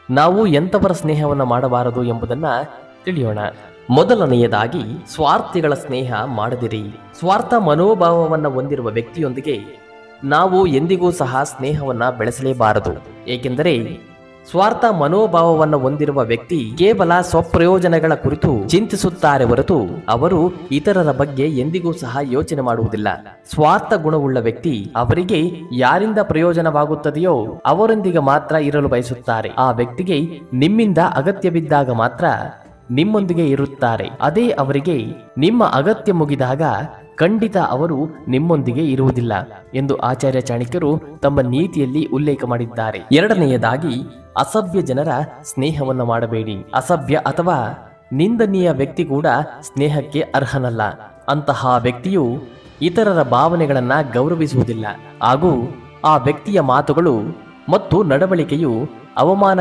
ನಾವು ಎಂಥವರ ಸ್ನೇಹವನ್ನು ಮಾಡಬಾರದು ಎಂಬುದನ್ನ ತಿಳಿಯೋಣ. ಮೊದಲನೆಯದಾಗಿ, ಸ್ವಾರ್ಥಿಗಳ ಸ್ನೇಹ ಮಾಡದಿರಿ. ಸ್ವಾರ್ಥ ಮನೋಭಾವವನ್ನು ಹೊಂದಿರುವ ವ್ಯಕ್ತಿಯೊಂದಿಗೆ ನಾವು ಎಂದಿಗೂ ಸಹ ಸ್ನೇಹವನ್ನ ಬೆಳೆಸಲೇಬಾರದು. ಏಕೆಂದರೆ ಸ್ವಾರ್ಥ ಮನೋಭಾವವನ್ನು ಹೊಂದಿರುವ ವ್ಯಕ್ತಿ ಕೇವಲ ಸ್ವಪ್ರಯೋಜನಗಳ ಕುರಿತು ಚಿಂತಿಸುತ್ತಾರೆ ಹೊರತು ಅವರು ಇತರರ ಬಗ್ಗೆ ಎಂದಿಗೂ ಸಹ ಯೋಚನೆ ಮಾಡುವುದಿಲ್ಲ. ಸ್ವಾರ್ಥ ಗುಣವುಳ್ಳ ವ್ಯಕ್ತಿ ಅವರಿಗೆ ಯಾರಿಂದ ಪ್ರಯೋಜನವಾಗುತ್ತದೆಯೋ ಅವರೊಂದಿಗೆ ಮಾತ್ರ ಇರಲು ಬಯಸುತ್ತಾರೆ. ಆ ವ್ಯಕ್ತಿಗೆ ನಿಮ್ಮಿಂದ ಅಗತ್ಯವಿದ್ದಾಗ ಮಾತ್ರ ನಿಮ್ಮೊಂದಿಗೆ ಇರುತ್ತಾರೆ. ಅದೇ ಅವರಿಗೆ ನಿಮ್ಮ ಅಗತ್ಯ ಮುಗಿದಾಗ ಖಂಡಿತ ಅವರು ನಿಮ್ಮೊಂದಿಗೆ ಇರುವುದಿಲ್ಲ ಎಂದು ಆಚಾರ್ಯ ಚಾಣಕ್ಯರು ತಮ್ಮ ನೀತಿಯಲ್ಲಿ ಉಲ್ಲೇಖ ಮಾಡಿದ್ದಾರೆ. ಎರಡನೆಯದಾಗಿ, ಅಸಭ್ಯ ಜನರ ಸ್ನೇಹವನ್ನು ಮಾಡಬೇಡಿ. ಅಸಭ್ಯ ಅಥವಾ ನಿಂದನೀಯ ವ್ಯಕ್ತಿ ಕೂಡ ಸ್ನೇಹಕ್ಕೆ ಅರ್ಹನಲ್ಲ. ಅಂತಹ ವ್ಯಕ್ತಿಯು ಇತರರ ಭಾವನೆಗಳನ್ನ ಗೌರವಿಸುವುದಿಲ್ಲ ಹಾಗೂ ಆ ವ್ಯಕ್ತಿಯ ಮಾತುಗಳು ಮತ್ತು ನಡವಳಿಕೆಯು ಅವಮಾನ